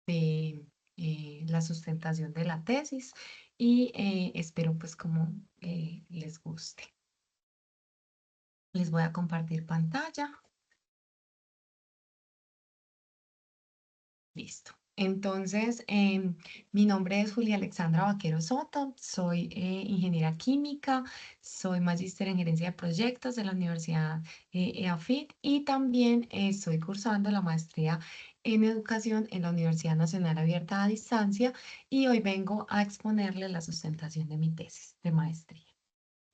de la sustentación de la tesis y espero pues como les guste. Les voy a compartir pantalla. Listo. Entonces, mi nombre es Julia Alexandra Vaquero Soto, soy ingeniera química, soy magíster en gerencia de proyectos de la Universidad EAFIT y también estoy cursando la maestría en educación en la Universidad Nacional Abierta a Distancia y hoy vengo a exponerles la sustentación de mi tesis de maestría.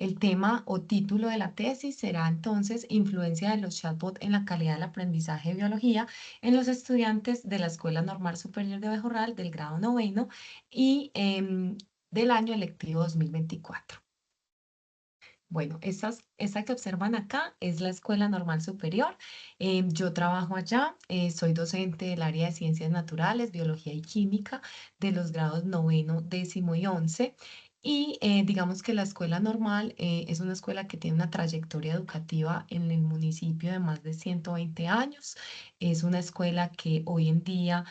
El tema o título de la tesis será entonces Influencia de los chatbots en la calidad del aprendizaje de biología en los estudiantes de la Escuela Normal Superior de Abejorral del grado noveno y del año lectivo 2024. Bueno, esta que observan acá es la Escuela Normal Superior. Yo trabajo allá, soy docente del área de Ciencias Naturales, Biología y Química de los grados noveno, décimo y once. Y digamos que la escuela normal es una escuela que tiene una trayectoria educativa en el municipio de más de 120 años. Es una escuela que hoy en día,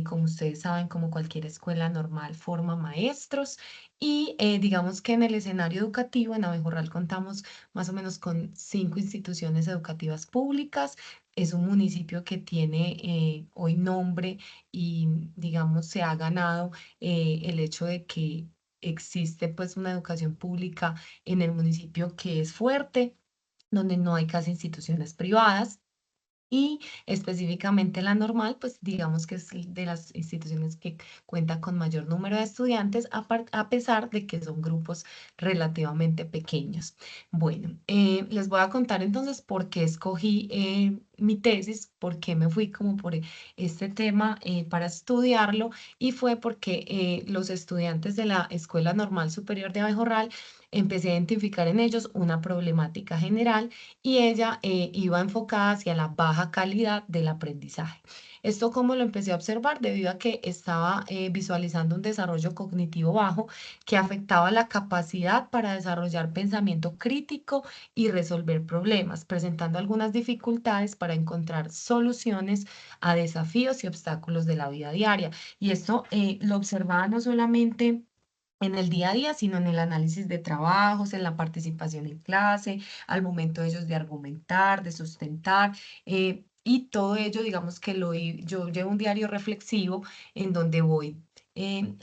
como ustedes saben, como cualquier escuela normal, forma maestros y digamos que en el escenario educativo en Abejorral contamos más o menos con 5 instituciones educativas públicas. Es un municipio que tiene hoy nombre y digamos se ha ganado el hecho de que existe pues una educación pública en el municipio que es fuerte, donde no hay casi instituciones privadas. Y específicamente la normal, pues digamos que es de las instituciones que cuenta con mayor número de estudiantes, a pesar de que son grupos relativamente pequeños. Bueno, les voy a contar entonces por qué escogí mi tesis, por qué me fui como por este tema para estudiarlo, y fue porque los estudiantes de la Escuela Normal Superior de Abejorral empecé a identificar en ellos una problemática general y ella iba enfocada hacia la baja calidad del aprendizaje. Esto como lo empecé a observar debido a que estaba visualizando un desarrollo cognitivo bajo que afectaba la capacidad para desarrollar pensamiento crítico y resolver problemas, presentando algunas dificultades para encontrar soluciones a desafíos y obstáculos de la vida diaria. Y esto lo observaba no solamente en el día a día, sino en el análisis de trabajos, en la participación en clase, al momento de ellos de argumentar, de sustentar, y todo ello, digamos que yo llevo un diario reflexivo en donde voy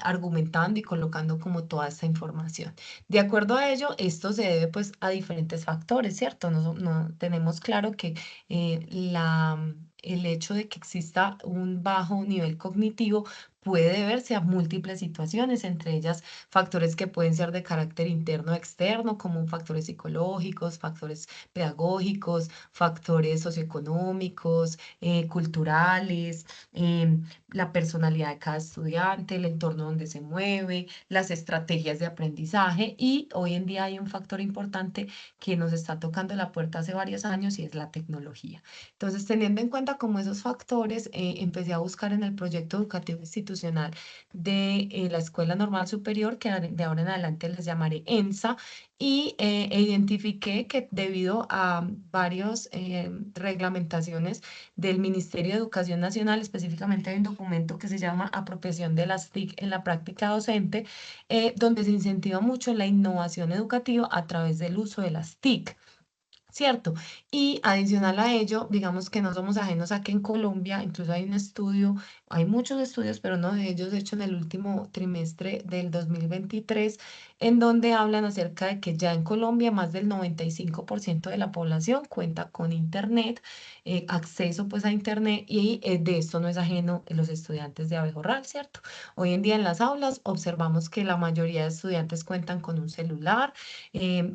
argumentando y colocando como toda esta información. De acuerdo a ello, esto se debe pues a diferentes factores, ¿cierto? No tenemos claro que el hecho de que exista un bajo nivel cognitivo puede deberse a múltiples situaciones, entre ellas factores que pueden ser de carácter interno o externo, como factores psicológicos, factores pedagógicos, factores socioeconómicos, culturales, la personalidad de cada estudiante, el entorno donde se mueve, las estrategias de aprendizaje y hoy en día hay un factor importante que nos está tocando la puerta hace varios años y es la tecnología. Entonces, teniendo en cuenta como esos factores, empecé a buscar en el proyecto educativo institucional de la Escuela Normal Superior, que de ahora en adelante les llamaré ENSA, y identifiqué que debido a varias reglamentaciones del Ministerio de Educación Nacional, específicamente hay un documento que se llama Apropiación de las TIC en la práctica docente, donde se incentiva mucho la innovación educativa a través del uso de las TIC. ¿Cierto? Y adicional a ello, digamos que no somos ajenos a que en Colombia, incluso hay un estudio, hay muchos estudios, pero uno de ellos hecho en el último trimestre del 2023, en donde hablan acerca de que ya en Colombia más del 95% de la población cuenta con Internet, acceso pues a Internet, y de esto no es ajeno los estudiantes de Abejorral, ¿cierto? Hoy en día en las aulas observamos que la mayoría de estudiantes cuentan con un celular,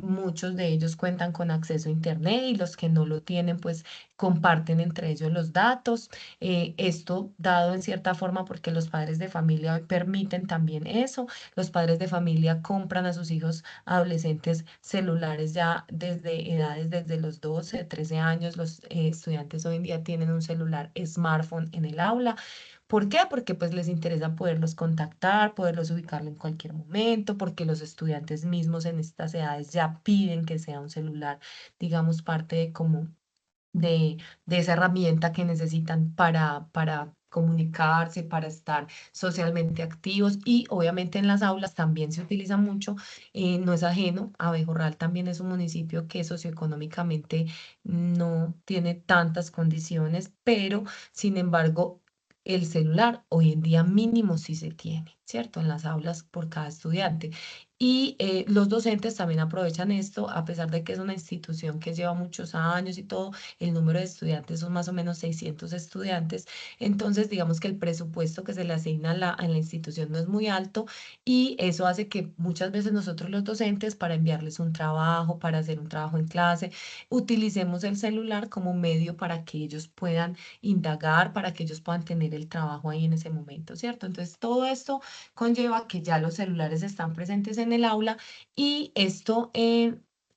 muchos de ellos cuentan con acceso a Internet y los que no lo tienen, pues comparten entre ellos los datos. Esto dado en cierta forma porque los padres de familia hoy permiten también eso. Los padres de familia compran a sus hijos adolescentes celulares ya desde edades desde los 12, 13 años. Los estudiantes hoy en día tienen un celular smartphone en el aula. ¿Por qué? Porque pues les interesa poderlos contactar, poderlos ubicarlo en cualquier momento, porque los estudiantes mismos en estas edades ya piden que sea un celular, digamos, parte de como de esa herramienta que necesitan para comunicarse, para estar socialmente activos y obviamente en las aulas también se utiliza mucho, no es ajeno, Abejorral también es un municipio que socioeconómicamente no tiene tantas condiciones, pero sin embargo el celular hoy en día mínimo sí se tiene, ¿cierto? En las aulas por cada estudiante. Y los docentes también aprovechan esto, a pesar de que es una institución que lleva muchos años y todo, el número de estudiantes son más o menos 600 estudiantes, entonces digamos que el presupuesto que se le asigna a la institución no es muy alto y eso hace que muchas veces nosotros los docentes para enviarles un trabajo, para hacer un trabajo en clase, utilicemos el celular como medio para que ellos puedan indagar, para que ellos puedan tener el trabajo ahí en ese momento, ¿cierto? Entonces todo esto conlleva que ya los celulares están presentes en el aula y esto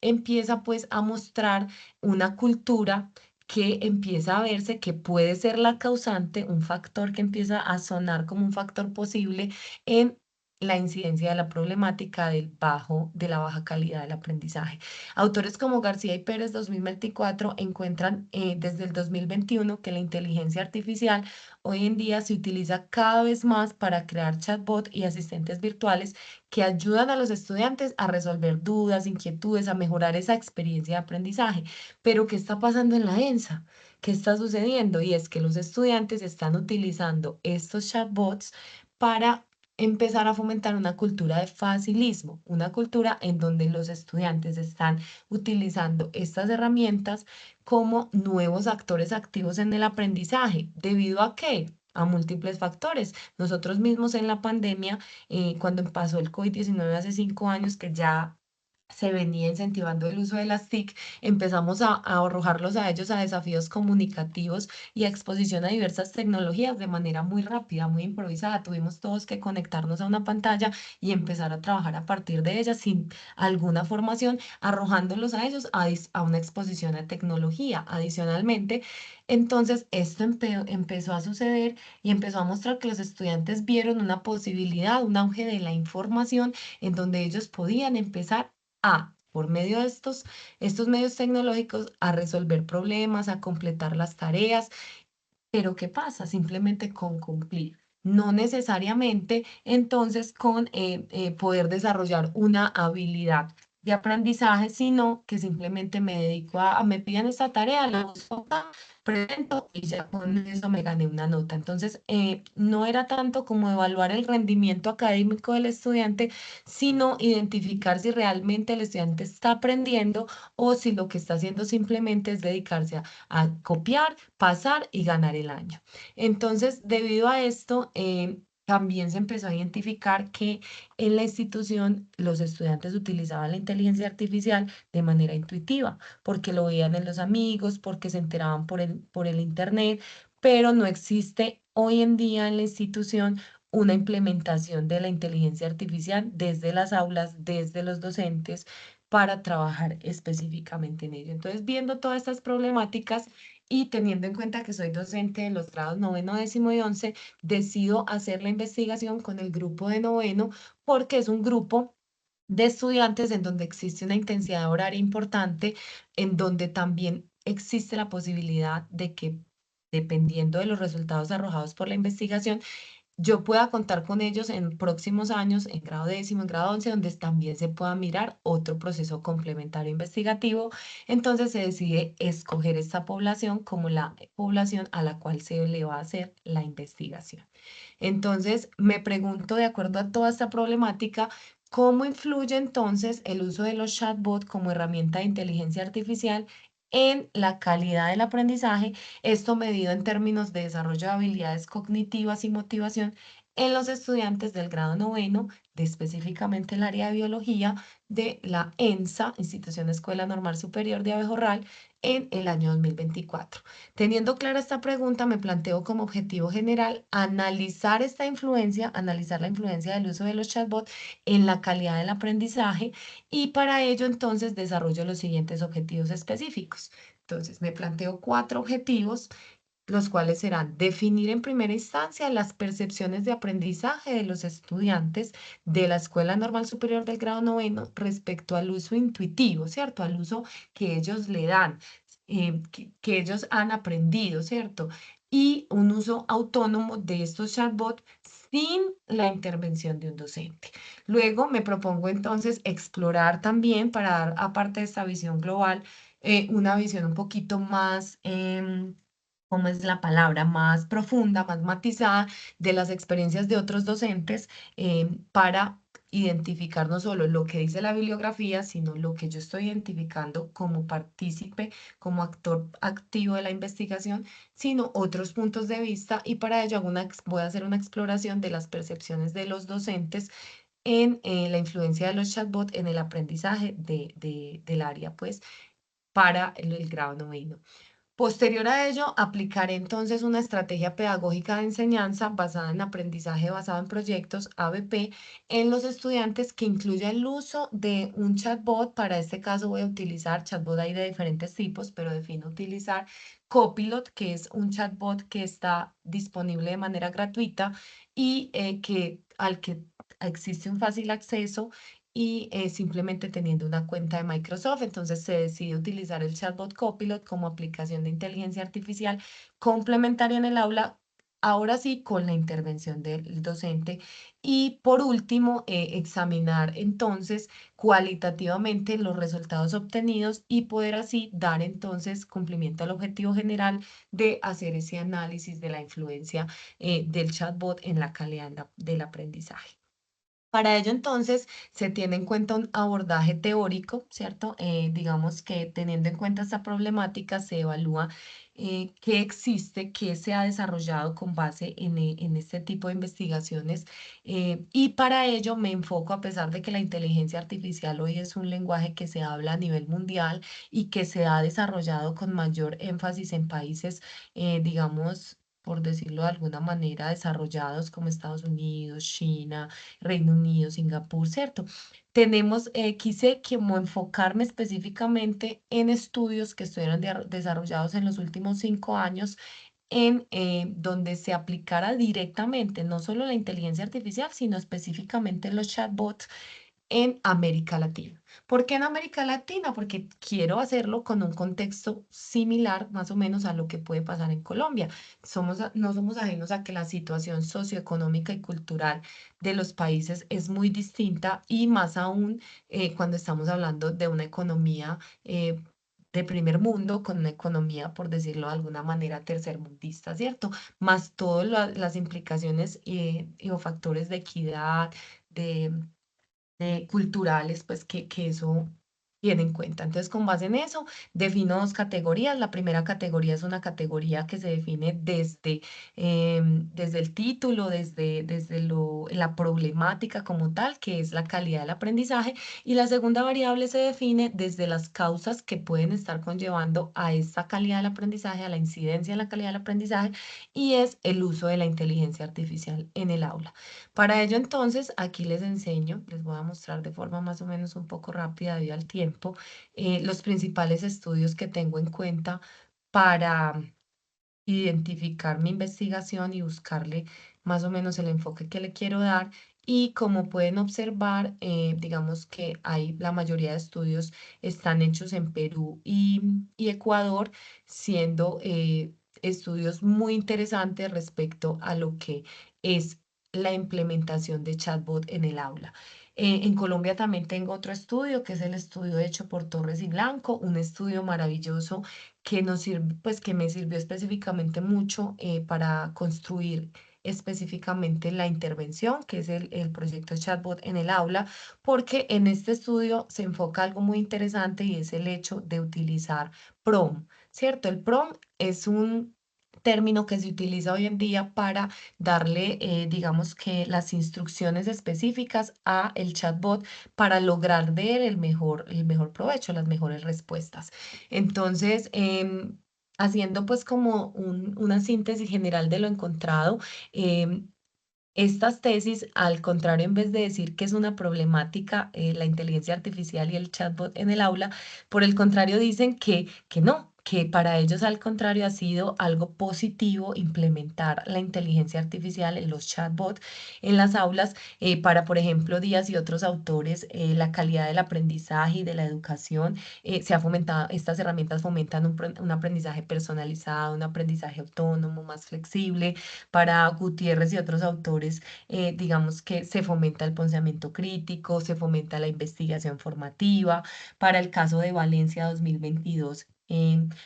empieza pues a mostrar una cultura que empieza a verse que puede ser la causante, un factor que empieza a sonar como un factor posible en la incidencia de la problemática de la baja calidad del aprendizaje. Autores como García y Pérez 2024 encuentran desde el 2021 que la inteligencia artificial hoy en día se utiliza cada vez más para crear chatbots y asistentes virtuales que ayudan a los estudiantes a resolver dudas, inquietudes, a mejorar esa experiencia de aprendizaje. Pero ¿qué está pasando en la ENSA? ¿Qué está sucediendo? Y es que los estudiantes están utilizando estos chatbots para empezar a fomentar una cultura de facilismo, una cultura en donde los estudiantes están utilizando estas herramientas como nuevos actores activos en el aprendizaje. ¿Debido a qué? A múltiples factores. Nosotros mismos en la pandemia, cuando pasó el COVID-19 hace 5 años, que ya se venía incentivando el uso de las TIC, empezamos a arrojarlos a ellos a desafíos comunicativos y a exposición a diversas tecnologías de manera muy rápida, muy improvisada. Tuvimos todos que conectarnos a una pantalla y empezar a trabajar a partir de ella sin alguna formación, arrojándolos a ellos a una exposición a tecnología. Adicionalmente, entonces esto empezó a suceder y empezó a mostrar que los estudiantes vieron una posibilidad, un auge de la información en donde ellos podían empezar por medio de estos medios tecnológicos, a resolver problemas, a completar las tareas. Pero ¿qué pasa? Simplemente con cumplir. No necesariamente entonces con poder desarrollar una habilidad de aprendizaje, sino que simplemente me dedico me piden esta tarea, la busco acá, presento y ya con eso me gané una nota. Entonces, no era tanto como evaluar el rendimiento académico del estudiante, sino identificar si realmente el estudiante está aprendiendo o si lo que está haciendo simplemente es dedicarse a copiar, pasar y ganar el año. Entonces, debido a esto, también se empezó a identificar que en la institución los estudiantes utilizaban la inteligencia artificial de manera intuitiva, porque lo veían en los amigos, porque se enteraban por el internet, pero no existe hoy en día en la institución una implementación de la inteligencia artificial desde las aulas, desde los docentes, para trabajar específicamente en ello. Entonces, viendo todas estas problemáticas, y teniendo en cuenta que soy docente de los grados noveno, décimo y 11, decido hacer la investigación con el grupo de noveno porque es un grupo de estudiantes en donde existe una intensidad horaria importante, en donde también existe la posibilidad de que, dependiendo de los resultados arrojados por la investigación, yo pueda contar con ellos en próximos años, en grado décimo, en grado 11, donde también se pueda mirar otro proceso complementario investigativo. Entonces se decide escoger esta población como la población a la cual se le va a hacer la investigación. Entonces, me pregunto, de acuerdo a toda esta problemática, ¿cómo influye entonces el uso de los chatbots como herramienta de inteligencia artificial en la calidad del aprendizaje? Esto medido en términos de desarrollo de habilidades cognitivas y motivación en los estudiantes del grado noveno, de específicamente el área de biología de la ENSA, Institución Escuela Normal Superior de Abejorral, en el año 2024. Teniendo clara esta pregunta, me planteo como objetivo general analizar esta influencia, analizar la influencia del uso de los chatbots en la calidad del aprendizaje y para ello entonces desarrollo los siguientes objetivos específicos. Entonces, me planteo 4 objetivos, los cuales serán definir en primera instancia las percepciones de aprendizaje de los estudiantes de la Escuela Normal Superior del grado noveno respecto al uso intuitivo, ¿cierto? Al uso que ellos le dan, que ellos han aprendido, ¿cierto? y un uso autónomo de estos chatbots sin la intervención de un docente. Luego me propongo entonces explorar también para dar, aparte de esta visión global, una visión un poquito más, ¿cómo es la palabra? Más profunda, más matizada de las experiencias de otros docentes para identificar no solo lo que dice la bibliografía, sino lo que yo estoy identificando como partícipe, como actor activo de la investigación, sino otros puntos de vista, y para ello voy a hacer una exploración de las percepciones de los docentes en la influencia de los chatbots en el aprendizaje del área, pues, para el grado noveno. Posterior a ello, aplicaré entonces una estrategia pedagógica de enseñanza basada en aprendizaje basado en proyectos, ABP, en los estudiantes, que incluya el uso de un chatbot. Para este caso voy a utilizar chatbot hay de diferentes tipos, pero defino utilizar Copilot, que es un chatbot que está disponible de manera gratuita y al que existe un fácil acceso y simplemente teniendo una cuenta de Microsoft. Entonces se decide utilizar el chatbot Copilot como aplicación de inteligencia artificial complementaria en el aula, ahora sí con la intervención del docente. Y por último, examinar entonces cualitativamente los resultados obtenidos y poder así dar entonces cumplimiento al objetivo general de hacer ese análisis de la influencia del chatbot en la calidad del aprendizaje. Para ello, entonces, se tiene en cuenta un abordaje teórico, ¿cierto? Digamos que teniendo en cuenta esta problemática, se evalúa qué existe, qué se ha desarrollado con base en este tipo de investigaciones. Y para ello me enfoco, a pesar de que la inteligencia artificial hoy es un lenguaje que se habla a nivel mundial y que se ha desarrollado con mayor énfasis en países, digamos, por decirlo de alguna manera, desarrollados como Estados Unidos, China, Reino Unido, Singapur, ¿cierto? Quise como enfocarme específicamente en estudios que estuvieron desarrollados en los últimos 5 años, en donde se aplicara directamente no solo la inteligencia artificial, sino específicamente los chatbots en América Latina. ¿Por qué en América Latina? Porque quiero hacerlo con un contexto similar más o menos a lo que puede pasar en Colombia. No somos ajenos a que la situación socioeconómica y cultural de los países es muy distinta, y más aún cuando estamos hablando de una economía de primer mundo con una economía, por decirlo de alguna manera, tercermundista, ¿cierto? Más todas las implicaciones o factores de equidad, de culturales, pues que eso tiene en cuenta. Entonces, con base en eso, defino dos categorías. La primera categoría es una categoría que se define desde el título, la problemática como tal, que es la calidad del aprendizaje. Y la segunda variable se define desde las causas que pueden estar conllevando a esta calidad del aprendizaje, a la incidencia en la calidad del aprendizaje, y es el uso de la inteligencia artificial en el aula. Para ello, entonces, aquí les enseño, les voy a mostrar de forma más o menos un poco rápida debido al tiempo, los principales estudios que tengo en cuenta para identificar mi investigación y buscarle más o menos el enfoque que le quiero dar. Y como pueden observar, digamos que la mayoría de estudios están hechos en Perú y Ecuador, siendo estudios muy interesantes respecto a lo que es la implementación de chatbot en el aula. En Colombia también tengo otro estudio, que es el estudio hecho por Torres y Blanco, un estudio maravilloso que nos sirve, pues que me sirvió específicamente mucho para construir específicamente la intervención, que es el proyecto chatbot en el aula, porque en este estudio se enfoca algo muy interesante, y es el hecho de utilizar PROM, ¿cierto? El PROM es un término que se utiliza hoy en día para darle, digamos que las instrucciones específicas a el chatbot para lograr de él el mejor provecho, las mejores respuestas. Entonces, haciendo pues como una síntesis general de lo encontrado, em, estas tesis, al contrario, en vez de decir que es una problemática la inteligencia artificial y el chatbot en el aula, por el contrario dicen que no, que para ellos al contrario ha sido algo positivo implementar la inteligencia artificial en los chatbots en las aulas para, por ejemplo, Díaz y otros autores, la calidad del aprendizaje y de la educación se ha fomentado, estas herramientas fomentan un aprendizaje personalizado, un aprendizaje autónomo, más flexible. Para Gutiérrez y otros autores, digamos que se fomenta el pensamiento crítico, se fomenta la investigación formativa. Para el caso de Valencia 2022,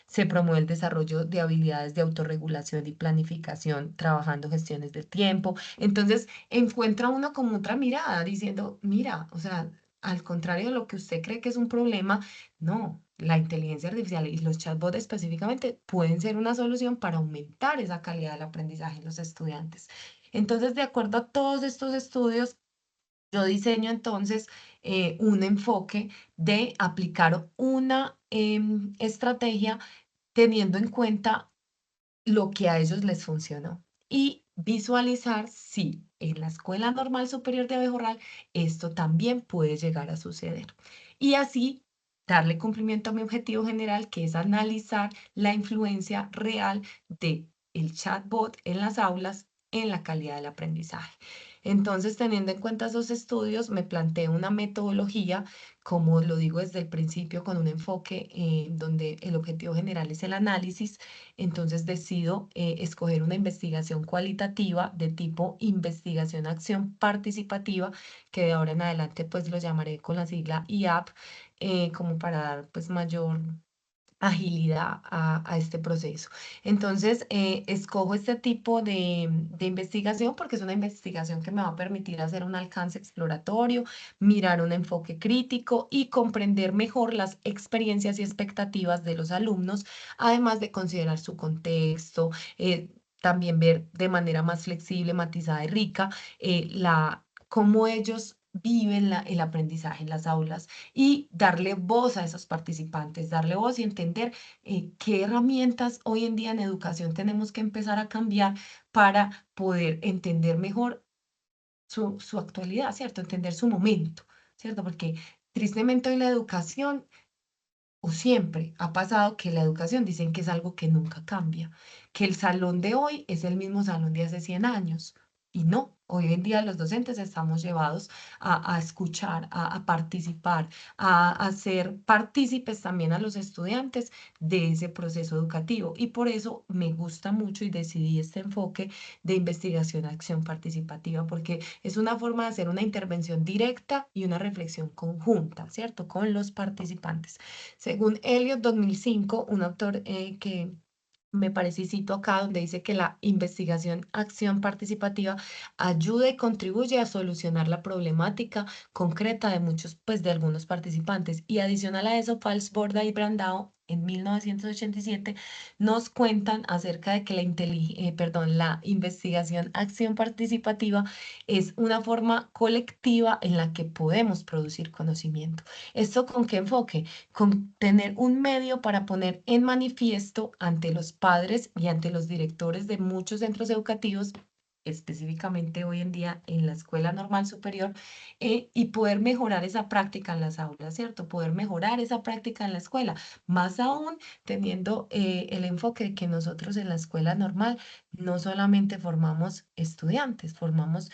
se promueve el desarrollo de habilidades de autorregulación y planificación, trabajando gestiones del tiempo. Entonces, encuentra uno como otra mirada, diciendo, mira, o sea, al contrario de lo que usted cree que es un problema, no, la inteligencia artificial y los chatbots específicamente pueden ser una solución para aumentar esa calidad del aprendizaje en los estudiantes. Entonces, de acuerdo a todos estos estudios, yo diseño entonces un enfoque de aplicar una estrategia teniendo en cuenta lo que a ellos les funcionó y visualizar si en la Escuela Normal Superior de Abejorral esto también puede llegar a suceder. Y así darle cumplimiento a mi objetivo general, que es analizar la influencia real de el chatbot en las aulas en la calidad del aprendizaje. Entonces, teniendo en cuenta esos estudios, me planteo una metodología, como lo digo desde el principio, con un enfoque donde el objetivo general es el análisis. Entonces decido escoger una investigación cualitativa de tipo investigación-acción participativa, que de ahora en adelante pues lo llamaré con la sigla IAP, como para dar pues mayor agilidad a este proceso. Entonces, escojo este tipo de investigación porque es una investigación que me va a permitir hacer un alcance exploratorio, mirar un enfoque crítico y comprender mejor las experiencias y expectativas de los alumnos, además de considerar su contexto, también ver de manera más flexible, matizada y rica cómo ellos viven el aprendizaje en las aulas y darle voz a esos participantes, darle voz y entender qué herramientas hoy en día en educación tenemos que empezar a cambiar para poder entender mejor su actualidad, ¿cierto? Entender su momento, ¿cierto? Porque tristemente hoy la educación, o siempre ha pasado que la educación dicen que es algo que nunca cambia, que el salón de hoy es el mismo salón de hace 100 años. Y no, hoy en día los docentes estamos llevados a escuchar, a participar, a hacer partícipes también a los estudiantes de ese proceso educativo. Y por eso me gusta mucho y decidí este enfoque de investigación-acción participativa, porque es una forma de hacer una intervención directa y una reflexión conjunta, ¿cierto? Con los participantes. Según Eliot 2005, un autor que me parece y cito acá, donde dice que la investigación, acción participativa ayuda y contribuye a solucionar la problemática concreta de muchos, pues de algunos participantes. Y adicional a eso, Falsborda y Brandao en 1987 nos cuentan acerca de que la investigación, acción participativa es una forma colectiva en la que podemos producir conocimiento. ¿Esto con qué enfoque? Con tener un medio para poner en manifiesto ante los padres y ante los directores de muchos centros educativos, específicamente hoy en día en la Escuela Normal Superior, y poder mejorar esa práctica en las aulas, ¿cierto? Poder mejorar esa práctica en la escuela, más aún teniendo el enfoque de que nosotros en la escuela normal no solamente formamos estudiantes, formamos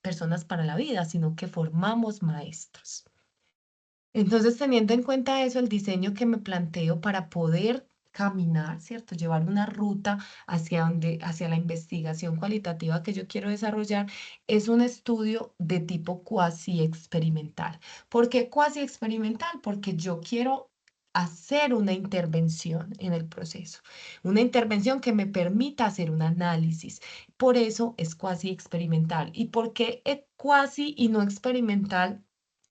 personas para la vida, sino que formamos maestros. Entonces, teniendo en cuenta eso, el diseño que me planteo para poder caminar, ¿cierto? Llevar una ruta hacia la investigación cualitativa que yo quiero desarrollar, es un estudio de tipo cuasi experimental. ¿Por qué cuasi experimental? Porque yo quiero hacer una intervención en el proceso, una intervención que me permita hacer un análisis. Por eso es cuasi experimental. ¿Y por qué es cuasi y no experimental?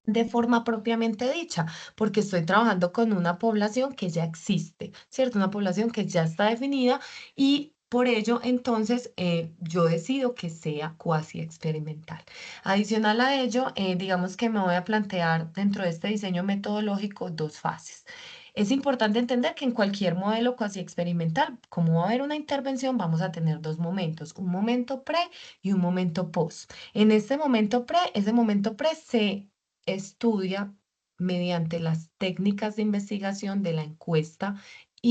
De forma propiamente dicha, porque estoy trabajando con una población que ya existe, ¿cierto? Una población que ya está definida y por ello, entonces, yo decido que sea cuasi experimental. Adicional a ello, digamos que me voy a plantear dentro de este diseño metodológico dos fases. Es importante entender que en cualquier modelo cuasi experimental, como va a haber una intervención, vamos a tener dos momentos, un momento pre y un momento post. En este momento pre, ese momento pre se estudia mediante las técnicas de investigación de la encuesta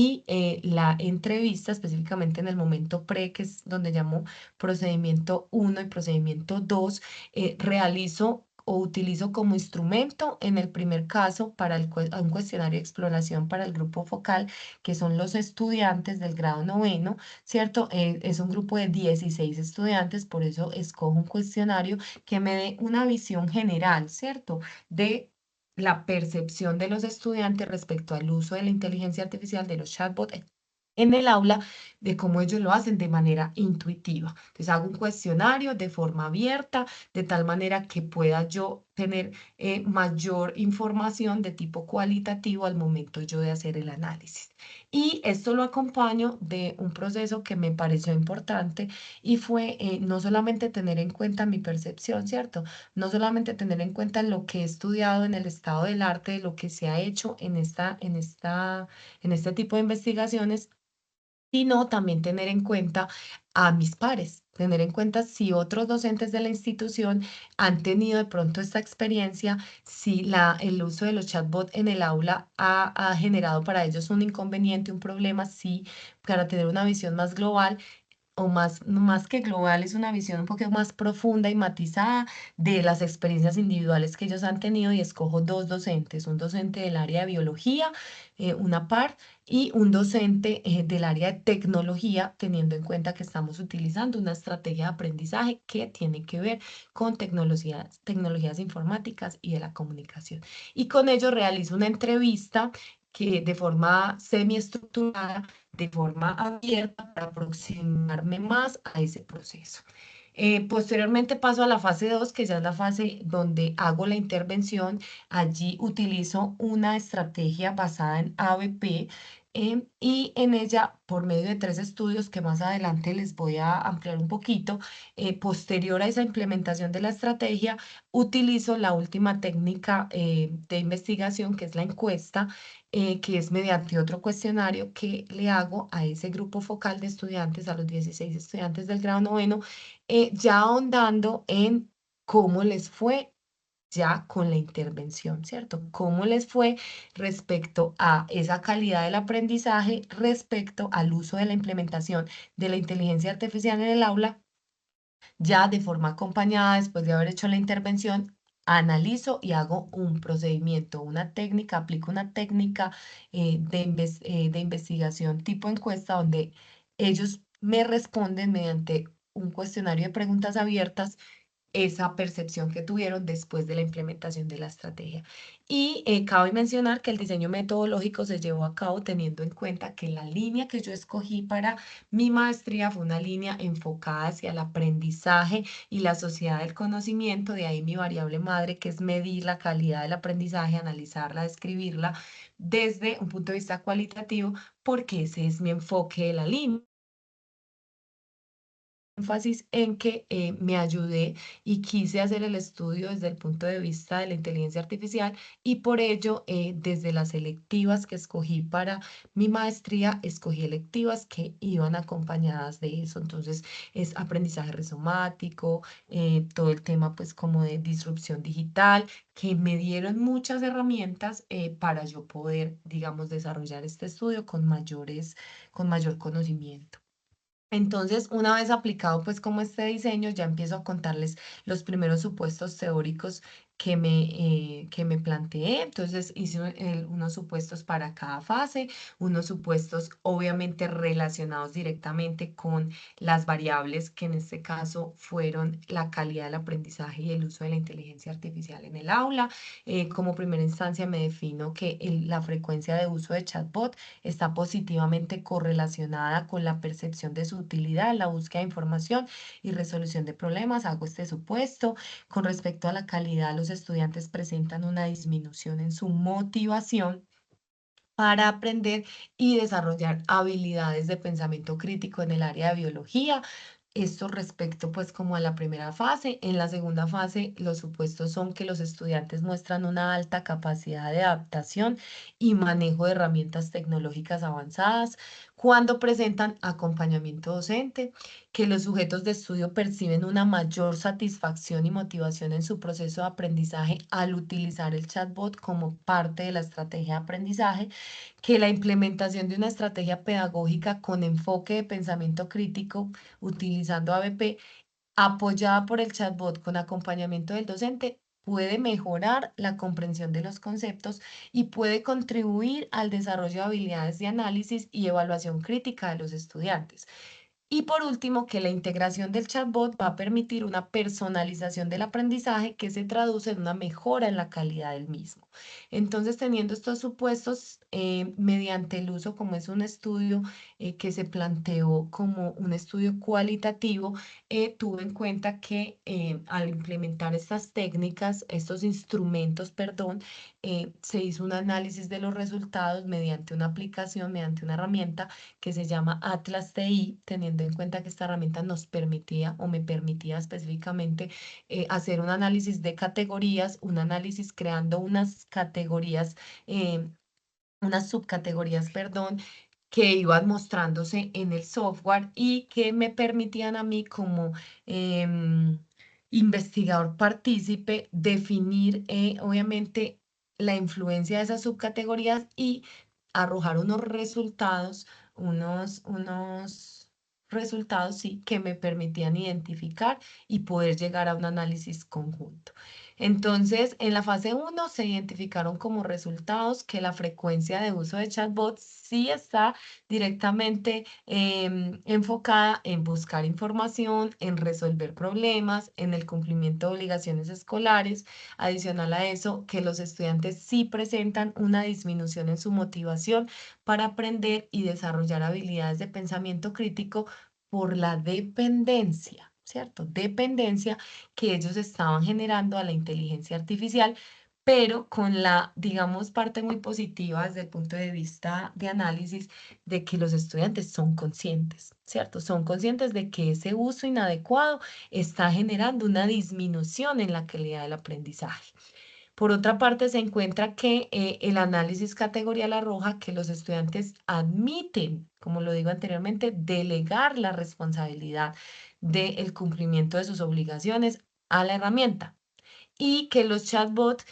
y la entrevista, específicamente en el momento pre, que es donde llamo procedimiento uno y procedimiento 2, realizo o utilizo como instrumento en el primer caso para un cuestionario de exploración para el grupo focal, que son los estudiantes del grado noveno, ¿cierto? Es un grupo de 16 estudiantes, por eso escojo un cuestionario que me dé una visión general, ¿cierto? De la percepción de los estudiantes respecto al uso de la inteligencia artificial, de los chatbots en el aula, de cómo ellos lo hacen de manera intuitiva. Entonces hago un cuestionario de forma abierta, de tal manera que pueda yo tener mayor información de tipo cualitativo al momento yo de hacer el análisis. Y esto lo acompaño de un proceso que me pareció importante y fue no solamente tener en cuenta mi percepción, ¿cierto? No solamente tener en cuenta lo que he estudiado en el estado del arte, lo que se ha hecho en este tipo de investigaciones, sino también tener en cuenta a mis pares, tener en cuenta si otros docentes de la institución han tenido de pronto esta experiencia, si el uso de los chatbots en el aula ha generado para ellos un inconveniente, un problema, sí, para tener una visión más global o más que global, es una visión un poco más profunda y matizada de las experiencias individuales que ellos han tenido y escojo dos docentes, un docente del área de biología, una par, y un docente del área de tecnología, teniendo en cuenta que estamos utilizando una estrategia de aprendizaje que tiene que ver con tecnologías informáticas y de la comunicación. Y con ello realizo una entrevista que de forma semiestructurada, de forma abierta, para aproximarme más a ese proceso. Posteriormente paso a la fase 2, que ya es la fase donde hago la intervención. Allí utilizo una estrategia basada en ABP, y en ella, por medio de 3 estudios que más adelante les voy a ampliar un poquito, posterior a esa implementación de la estrategia, utilizo la última técnica de investigación, que es la encuesta, que es mediante otro cuestionario que le hago a ese grupo focal de estudiantes, a los 16 estudiantes del grado noveno, ya ahondando en cómo les fue ya con la intervención, ¿cierto? ¿Cómo les fue respecto a esa calidad del aprendizaje, respecto al uso de la implementación de la inteligencia artificial en el aula? Ya de forma acompañada, después de haber hecho la intervención, analizo y hago un procedimiento, una técnica, aplico una técnica de investigación tipo encuesta, donde ellos me responden mediante un cuestionario de preguntas abiertas esa percepción que tuvieron después de la implementación de la estrategia. Y cabe mencionar que el diseño metodológico se llevó a cabo teniendo en cuenta que la línea que yo escogí para mi maestría fue una línea enfocada hacia el aprendizaje y la sociedad del conocimiento, de ahí mi variable madre, que es medir la calidad del aprendizaje, analizarla, describirla desde un punto de vista cualitativo, porque ese es mi enfoque de la línea. Énfasis en que me ayudé y quise hacer el estudio desde el punto de vista de la inteligencia artificial, y por ello, desde las electivas que escogí para mi maestría, escogí electivas que iban acompañadas de eso. Entonces, es aprendizaje rizomático, todo el tema pues como de disrupción digital, que me dieron muchas herramientas para yo poder, digamos, desarrollar este estudio con mayor conocimiento. Entonces, una vez aplicado pues como este diseño, ya empiezo a contarles los primeros supuestos teóricos que me planteé. Entonces, hice unos supuestos para cada fase, unos supuestos obviamente relacionados directamente con las variables que en este caso fueron la calidad del aprendizaje y el uso de la inteligencia artificial en el aula. Como primera instancia me defino que la frecuencia de uso de chatbot está positivamente correlacionada con la percepción de su utilidad en la búsqueda de información y resolución de problemas. Hago este supuesto. Con respecto a la calidad, los estudiantes presentan una disminución en su motivación para aprender y desarrollar habilidades de pensamiento crítico en el área de biología. Esto respecto pues como a la primera fase. En la segunda fase, los supuestos son que los estudiantes muestran una alta capacidad de adaptación y manejo de herramientas tecnológicas avanzadas. cuando presentan acompañamiento docente, que los sujetos de estudio perciben una mayor satisfacción y motivación en su proceso de aprendizaje al utilizar el chatbot como parte de la estrategia de aprendizaje, que la implementación de una estrategia pedagógica con enfoque de pensamiento crítico utilizando ABP apoyada por el chatbot con acompañamiento del docente, puede mejorar la comprensión de los conceptos y puede contribuir al desarrollo de habilidades de análisis y evaluación crítica de los estudiantes. Y por último, que la integración del chatbot va a permitir una personalización del aprendizaje que se traduce en una mejora en la calidad del mismo. Entonces, teniendo estos supuestos, mediante el uso, como es un estudio que se planteó como un estudio cualitativo, tuve en cuenta que al implementar estas técnicas, estos instrumentos, perdón, se hizo un análisis de los resultados mediante una aplicación, mediante una herramienta que se llama Atlas TI, teniendo en cuenta que esta herramienta nos permitía o me permitía específicamente hacer un análisis de categorías, un análisis creando unas categorías, eh, unas subcategorías, perdón, que iban mostrándose en el software y que me permitían a mí como investigador partícipe definir obviamente la influencia de esas subcategorías y arrojar unos resultados, unos resultados, sí, que me permitían identificar y poder llegar a un análisis conjunto. Entonces, en la fase uno se identificaron como resultados que la frecuencia de uso de chatbots sí está directamente enfocada en buscar información, en resolver problemas, en el cumplimiento de obligaciones escolares. Adicional a eso, que los estudiantes sí presentan una disminución en su motivación para aprender y desarrollar habilidades de pensamiento crítico por la dependencia, ¿cierto? Dependencia que ellos estaban generando a la inteligencia artificial, pero con la, digamos, parte muy positiva desde el punto de vista de análisis de que los estudiantes son conscientes, ¿cierto? Son conscientes de que ese uso inadecuado está generando una disminución en la calidad del aprendizaje. Por otra parte, se encuentra que el análisis categorial arroja que los estudiantes admiten, como lo digo anteriormente, delegar la responsabilidad del cumplimiento de sus obligaciones a la herramienta y que los chatbots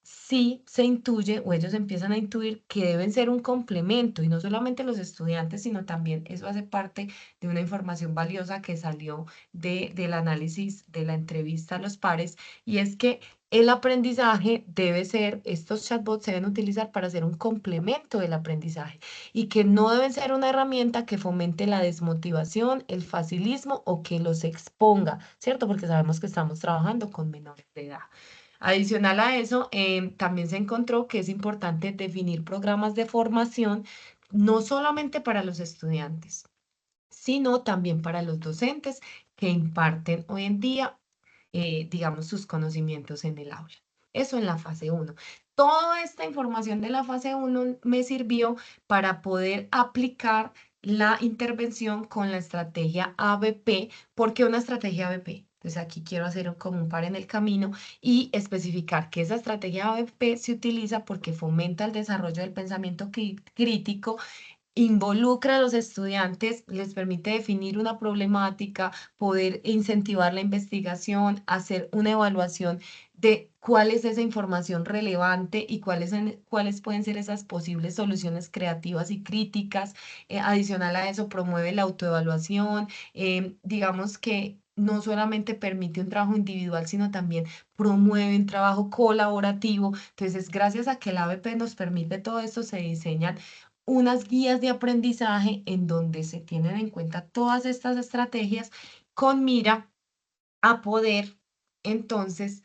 sí se intuye o ellos empiezan a intuir que deben ser un complemento y no solamente los estudiantes, sino también eso hace parte de una información valiosa que salió del análisis de la entrevista a los pares y es que el aprendizaje debe ser, estos chatbots se deben utilizar para ser un complemento del aprendizaje y que no deben ser una herramienta que fomente la desmotivación, el facilismo o que los exponga, ¿cierto? Porque sabemos que estamos trabajando con menores de edad. Adicional a eso, también se encontró que es importante definir programas de formación no solamente para los estudiantes, sino también para los docentes que imparten hoy en día, digamos, sus conocimientos en el aula. Eso en la fase uno. Toda esta información de la fase uno me sirvió para poder aplicar la intervención con la estrategia ABP. ¿Por qué una estrategia ABP? Entonces aquí quiero hacer como un par en el camino y especificar que esa estrategia ABP se utiliza porque fomenta el desarrollo del pensamiento crítico, involucra a los estudiantes, les permite definir una problemática, poder incentivar la investigación, hacer una evaluación de cuál es esa información relevante y cuáles pueden ser esas posibles soluciones creativas y críticas. Adicional a eso, promueve la autoevaluación. Digamos que no solamente permite un trabajo individual, sino también promueve un trabajo colaborativo. Entonces, gracias a que el ABP nos permite todo esto, se diseñan unas guías de aprendizaje en donde se tienen en cuenta todas estas estrategias con mira a poder entonces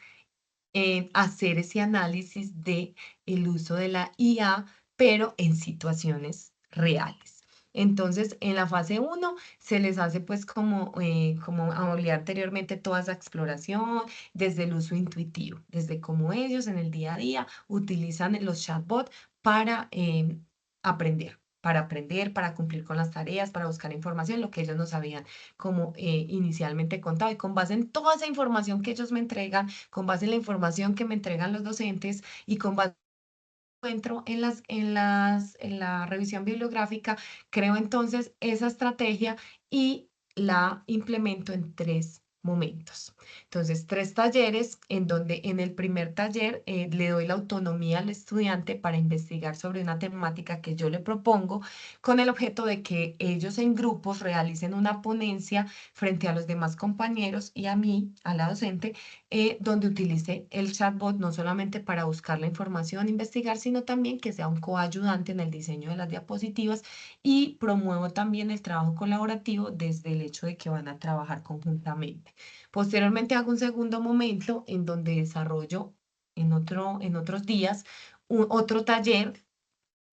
hacer ese análisis de el uso de la IA, pero en situaciones reales. Entonces, en la fase uno se les hace pues como hablé anteriormente, toda esa exploración desde el uso intuitivo, desde cómo ellos en el día a día utilizan los chatbots para aprender, para cumplir con las tareas, para buscar información, lo que ellos nos habían como inicialmente contado. Y con base en toda esa información que ellos me entregan, con base en la información que me entregan los docentes y con base encuentro en la revisión bibliográfica, creo entonces esa estrategia y la implemento en 3 momentos. Entonces, 3 talleres en donde en el primer taller le doy la autonomía al estudiante para investigar sobre una temática que yo le propongo con el objeto de que ellos en grupos realicen una ponencia frente a los demás compañeros y a mí, a la docente, donde utilice el chatbot no solamente para buscar la información, investigar, sino también que sea un coayudante en el diseño de las diapositivas y promuevo también el trabajo colaborativo desde el hecho de que van a trabajar conjuntamente. Posteriormente hago un segundo momento en donde desarrollo en otros días otro taller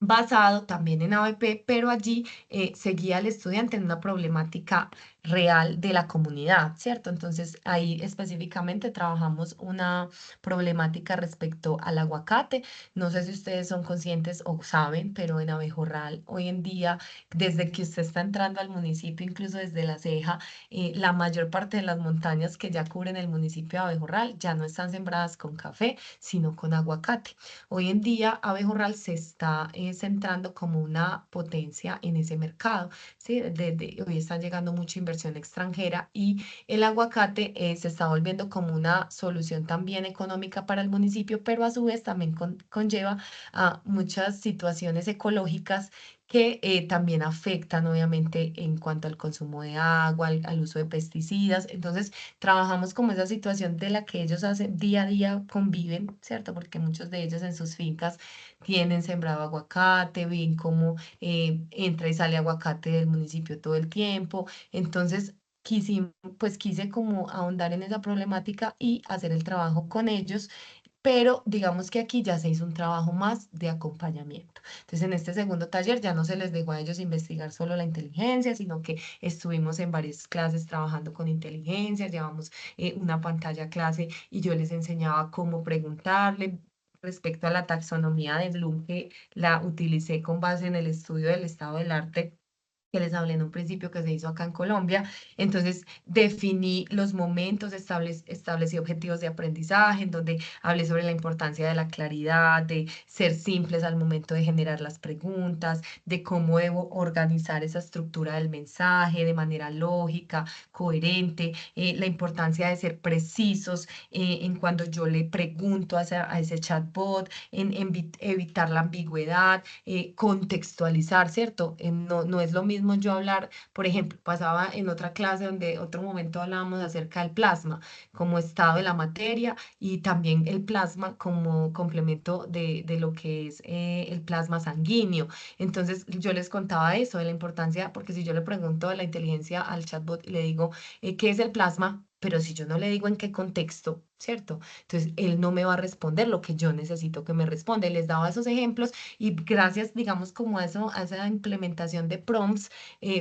basado también en ABP, pero allí seguía al estudiante en una problemática real de la comunidad, ¿cierto? Entonces ahí específicamente trabajamos una problemática respecto al aguacate. No sé si ustedes son conscientes o saben, pero en Abejorral hoy en día, desde que usted está entrando al municipio, incluso desde La Ceja, la mayor parte de las montañas que ya cubren el municipio de Abejorral ya no están sembradas con café, sino con aguacate. Hoy en día, Abejorral se está centrando como una potencia en ese mercado, ¿sí? Hoy está llegando mucha inversión extranjera y el aguacate se está volviendo como una solución también económica para el municipio, pero a su vez también conlleva a muchas situaciones ecológicas que también afectan obviamente en cuanto al consumo de agua, al uso de pesticidas. Entonces, trabajamos como esa situación de la que ellos hacen día a día conviven, ¿cierto? Porque muchos de ellos en sus fincas tienen sembrado aguacate, ven cómo entra y sale aguacate del municipio todo el tiempo. Entonces, quise como ahondar en esa problemática y hacer el trabajo con ellos, pero digamos que aquí ya se hizo un trabajo más de acompañamiento. Entonces, en este segundo taller ya no se les dejó a ellos investigar solo la inteligencia, sino que estuvimos en varias clases trabajando con inteligencia, llevamos una pantalla clase y yo les enseñaba cómo preguntarle. Respecto a la taxonomía de Bloom, que la utilicé con base en el estudio del estado del arte que les hablé en un principio que se hizo acá en Colombia. Entonces, definí los momentos, establecí objetivos de aprendizaje, en donde hablé sobre la importancia de la claridad, de ser simples al momento de generar las preguntas, de cómo debo organizar esa estructura del mensaje de manera lógica, coherente, la importancia de ser precisos en cuando yo le pregunto a ese chatbot, en evitar la ambigüedad, contextualizar, ¿cierto? No es lo mismo yo hablar, por ejemplo, pasaba en otra clase donde otro momento hablábamos acerca del plasma como estado de la materia y también el plasma como complemento de lo que es el plasma sanguíneo. Entonces yo les contaba eso, de la importancia, porque si yo le pregunto a la inteligencia al chatbot y le digo, ¿qué es el plasma? Pero si yo no le digo en qué contexto, ¿cierto? Entonces él no me va a responder lo que yo necesito que me responda. Y les daba esos ejemplos y gracias, digamos, como a eso, a esa implementación de prompts,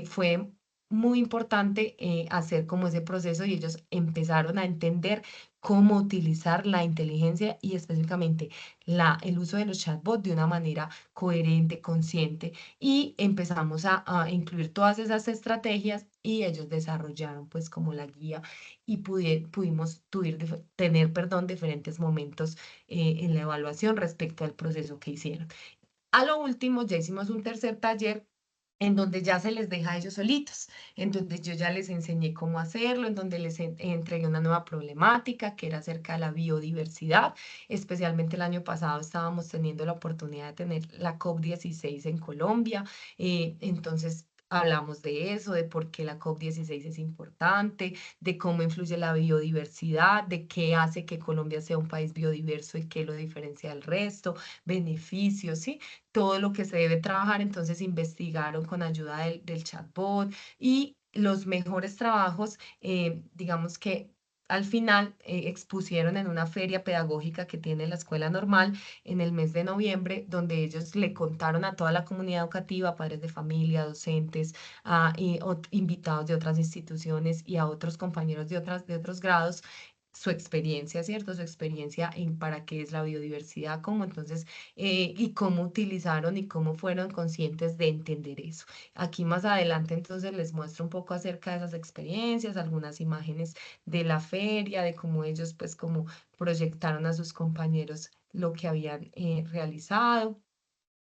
fue muy importante hacer como ese proceso y ellos empezaron a entender cómo utilizar la inteligencia y específicamente el uso de los chatbots de una manera coherente, consciente y empezamos a incluir todas esas estrategias y ellos desarrollaron pues como la guía y pudimos tener, perdón, diferentes momentos en la evaluación respecto al proceso que hicieron. A lo último, ya hicimos un tercer taller en donde ya se les deja a ellos solitos, en donde yo ya les enseñé cómo hacerlo, en donde les entregué una nueva problemática que era acerca de la biodiversidad. Especialmente el año pasado estábamos teniendo la oportunidad de tener la COP16 en Colombia, entonces hablamos de eso, de por qué la COP16 es importante, de cómo influye la biodiversidad, de qué hace que Colombia sea un país biodiverso y qué lo diferencia del resto, beneficios, ¿sí? Todo lo que se debe trabajar, entonces investigaron con ayuda del chatbot y los mejores trabajos, digamos que al final expusieron en una feria pedagógica que tiene la escuela normal en el mes de noviembre, donde ellos le contaron a toda la comunidad educativa, padres de familia, docentes, invitados de otras instituciones y a otros compañeros de otros grados, su experiencia, ¿cierto? Su experiencia en para qué es la biodiversidad, cómo entonces y cómo utilizaron y cómo fueron conscientes de entender eso. Aquí más adelante entonces les muestro un poco acerca de esas experiencias, algunas imágenes de la feria, de cómo ellos pues como proyectaron a sus compañeros lo que habían realizado.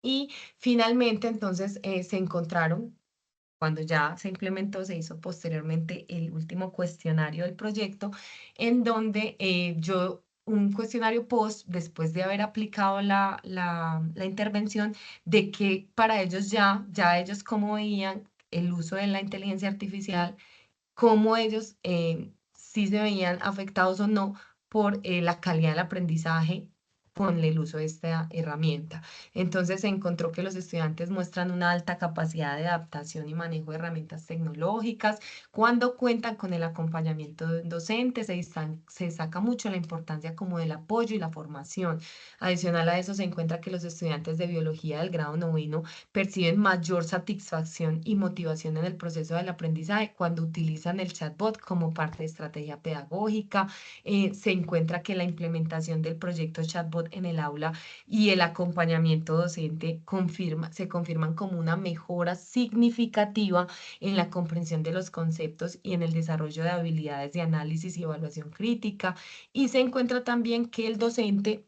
Y finalmente, entonces, se encontraron, cuando ya se implementó, se hizo posteriormente el último cuestionario del proyecto, en donde un cuestionario post, después de haber aplicado la intervención, de que para ellos ya ellos cómo veían el uso de la inteligencia artificial, cómo ellos sí se veían afectados o no por la calidad del aprendizaje con el uso de esta herramienta. Entonces se encontró que los estudiantes muestran una alta capacidad de adaptación y manejo de herramientas tecnológicas. Cuando cuentan con el acompañamiento de un docente, se destaca mucho la importancia como del apoyo y la formación. Adicional a eso, se encuentra que los estudiantes de biología del grado noveno perciben mayor satisfacción y motivación en el proceso del aprendizaje cuando utilizan el chatbot como parte de estrategia pedagógica. Se encuentra que la implementación del proyecto chatbot en el aula y el acompañamiento docente se confirman como una mejora significativa en la comprensión de los conceptos y en el desarrollo de habilidades de análisis y evaluación crítica. Y se encuentra también que el docente,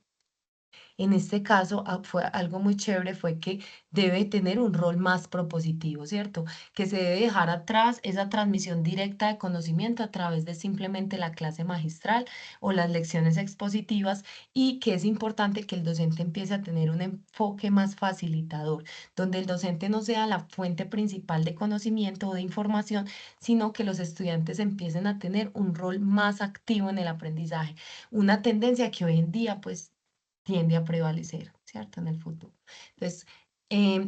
en este caso, fue algo muy chévere, fue que debe tener un rol más propositivo, ¿cierto? Que se debe dejar atrás esa transmisión directa de conocimiento a través de simplemente la clase magistral o las lecciones expositivas, y que es importante que el docente empiece a tener un enfoque más facilitador, donde el docente no sea la fuente principal de conocimiento o de información, sino que los estudiantes empiecen a tener un rol más activo en el aprendizaje, una tendencia que hoy en día pues tiende a prevalecer, ¿cierto? En el futuro. Entonces,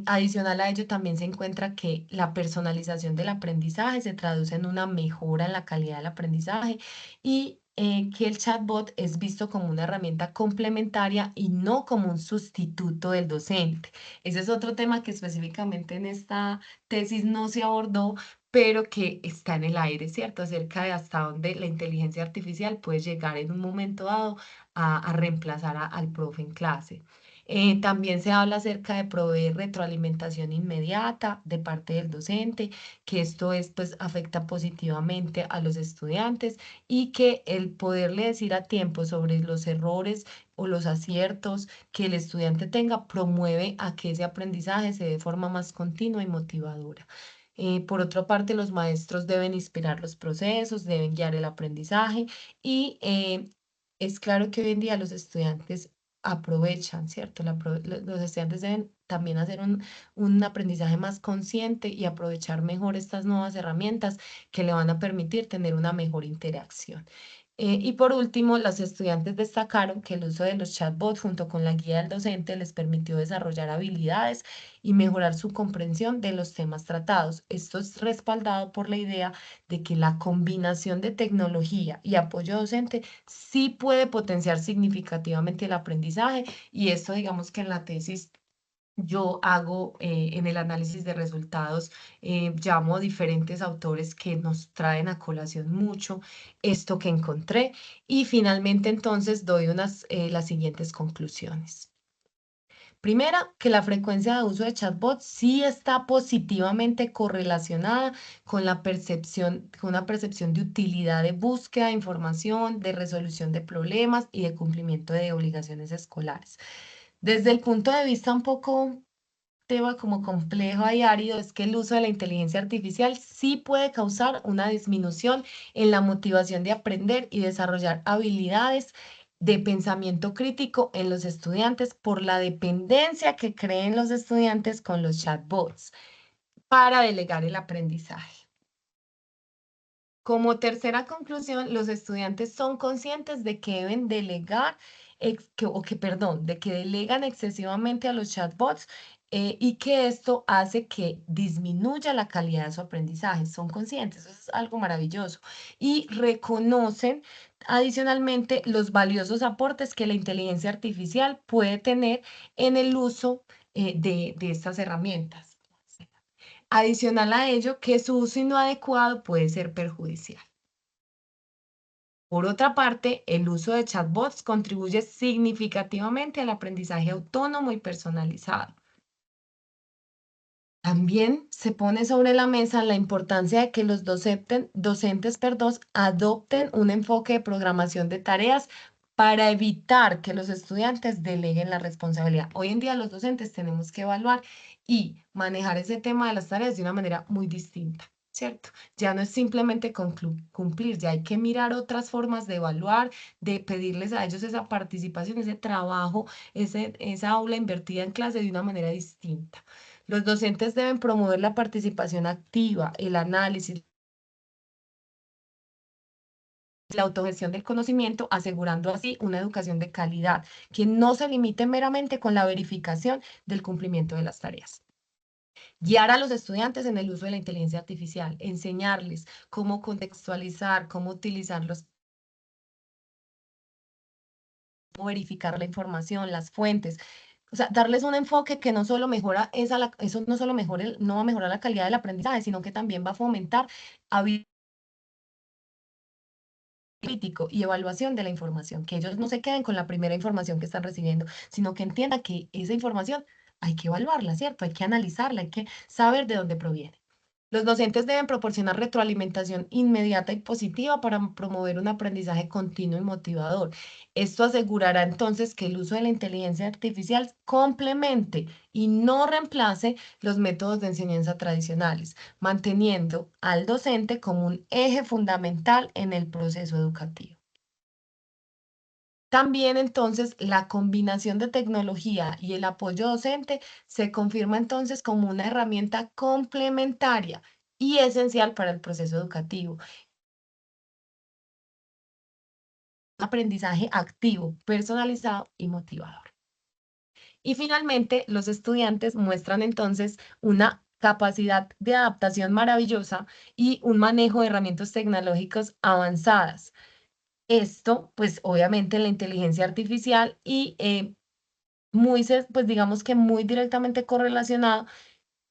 adicional a ello, también se encuentra que la personalización del aprendizaje se traduce en una mejora en la calidad del aprendizaje, y que el chatbot es visto como una herramienta complementaria y no como un sustituto del docente. Ese es otro tema que específicamente en esta tesis no se abordó, pero que está en el aire, ¿cierto? Acerca de hasta dónde la inteligencia artificial puede llegar en un momento dado a reemplazar al profe en clase. También se habla acerca de proveer retroalimentación inmediata de parte del docente, que esto es, pues, afecta positivamente a los estudiantes, y que el poderle decir a tiempo sobre los errores o los aciertos que el estudiante tenga promueve a que ese aprendizaje se dé de forma más continua y motivadora. Por otra parte, los maestros deben inspirar los procesos, deben guiar el aprendizaje, y es claro que hoy en día los estudiantes aprovechan, ¿cierto? Los estudiantes deben también hacer un aprendizaje más consciente y aprovechar mejor estas nuevas herramientas que le van a permitir tener una mejor interacción. Y por último, los estudiantes destacaron que el uso de los chatbots junto con la guía del docente les permitió desarrollar habilidades y mejorar su comprensión de los temas tratados. Esto es respaldado por la idea de que la combinación de tecnología y apoyo docente sí puede potenciar significativamente el aprendizaje, y esto digamos que en la tesis yo hago en el análisis de resultados, llamo a diferentes autores que nos traen a colación mucho esto que encontré, y finalmente entonces doy las siguientes conclusiones. Primera, que la frecuencia de uso de chatbots sí está positivamente correlacionada con con una percepción de utilidad de búsqueda de información, de resolución de problemas y de cumplimiento de obligaciones escolares. Desde el punto de vista un poco tema como complejo y árido, es que el uso de la inteligencia artificial sí puede causar una disminución en la motivación de aprender y desarrollar habilidades de pensamiento crítico en los estudiantes por la dependencia que creen los estudiantes con los chatbots para delegar el aprendizaje. Como tercera conclusión, los estudiantes son conscientes de que deben delegar, perdón, de que delegan excesivamente a los chatbots, y que esto hace que disminuya la calidad de su aprendizaje. Son conscientes, eso es algo maravilloso. Y reconocen adicionalmente los valiosos aportes que la inteligencia artificial puede tener en el uso de estas herramientas. Adicional a ello, que su uso inadecuado puede ser perjudicial. Por otra parte, el uso de chatbots contribuye significativamente al aprendizaje autónomo y personalizado. También se pone sobre la mesa la importancia de que docentes, perdón, adopten un enfoque de programación de tareas para evitar que los estudiantes deleguen la responsabilidad. Hoy en día los docentes tenemos que evaluar y manejar ese tema de las tareas de una manera muy distinta, ¿cierto? Ya no es simplemente cumplir, ya hay que mirar otras formas de evaluar, de pedirles a ellos esa participación, ese trabajo, esa aula invertida en clase de una manera distinta. Los docentes deben promover la participación activa, el análisis, la autogestión del conocimiento, asegurando así una educación de calidad, que no se limite meramente con la verificación del cumplimiento de las tareas. Guiar a los estudiantes en el uso de la inteligencia artificial, enseñarles cómo contextualizar, cómo utilizarlos, cómo verificar la información, las fuentes. O sea, darles un enfoque que no solo mejora eso no solo no va a mejorar la calidad del aprendizaje, sino que también va a fomentar habilidades crítico y evaluación de la información, que ellos no se queden con la primera información que están recibiendo, sino que entiendan que esa información hay que evaluarla, ¿cierto? Hay que analizarla, hay que saber de dónde proviene. Los docentes deben proporcionar retroalimentación inmediata y positiva para promover un aprendizaje continuo y motivador. Esto asegurará entonces que el uso de la inteligencia artificial complemente y no reemplace los métodos de enseñanza tradicionales, manteniendo al docente como un eje fundamental en el proceso educativo. También entonces la combinación de tecnología y el apoyo docente se confirma entonces como una herramienta complementaria y esencial para el proceso educativo. Aprendizaje activo, personalizado y motivador. Y finalmente, los estudiantes muestran entonces una capacidad de adaptación maravillosa y un manejo de herramientas tecnológicas avanzadas. Esto, pues obviamente la inteligencia artificial y pues digamos que muy directamente correlacionado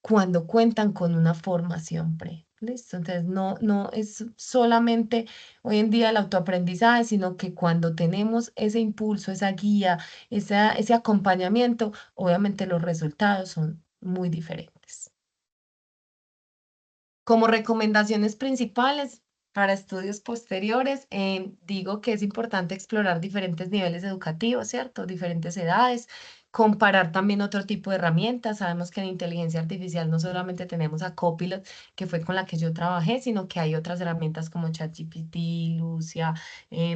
cuando cuentan con una formación pre. ¿Listo? Entonces, no es solamente hoy en día el autoaprendizaje, sino que cuando tenemos ese impulso, esa guía, ese acompañamiento, obviamente los resultados son muy diferentes. Como recomendaciones principales para estudios posteriores, digo que es importante explorar diferentes niveles educativos, ¿cierto? Diferentes edades, comparar también otro tipo de herramientas. Sabemos que en inteligencia artificial no solamente tenemos a Copilot, que fue con la que yo trabajé, sino que hay otras herramientas como ChatGPT, Lucia,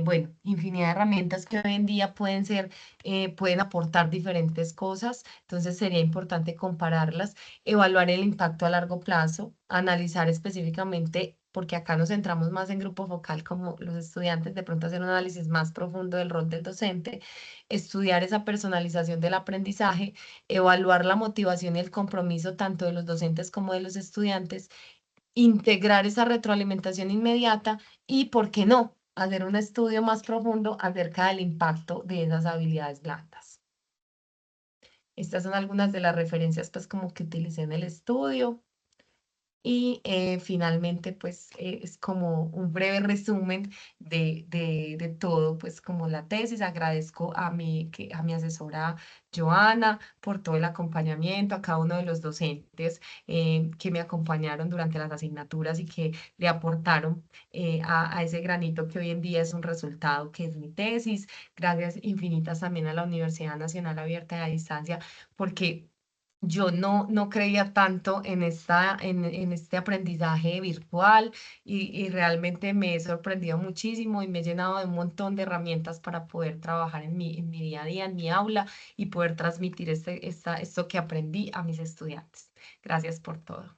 bueno, infinidad de herramientas que hoy en día pueden aportar diferentes cosas. Entonces sería importante compararlas, evaluar el impacto a largo plazo, analizar específicamente, porque acá nos centramos más en grupo focal como los estudiantes, de pronto hacer un análisis más profundo del rol del docente, estudiar esa personalización del aprendizaje, evaluar la motivación y el compromiso tanto de los docentes como de los estudiantes, integrar esa retroalimentación inmediata y, ¿por qué no?, hacer un estudio más profundo acerca del impacto de esas habilidades blandas. Estas son algunas de las referencias, pues, como que utilicé en el estudio. Y finalmente, pues es como un breve resumen de todo, pues como la tesis. Agradezco a mi asesora Joana por todo el acompañamiento, a cada uno de los docentes que me acompañaron durante las asignaturas y que le aportaron a ese granito que hoy en día es un resultado que es mi tesis. Gracias infinitas también a la Universidad Nacional Abierta y a Distancia, porque yo no creía tanto en este aprendizaje virtual y realmente me he sorprendido muchísimo y me he llenado de un montón de herramientas para poder trabajar en mi día a día, en mi aula y poder transmitir esto que aprendí a mis estudiantes. Gracias por todo.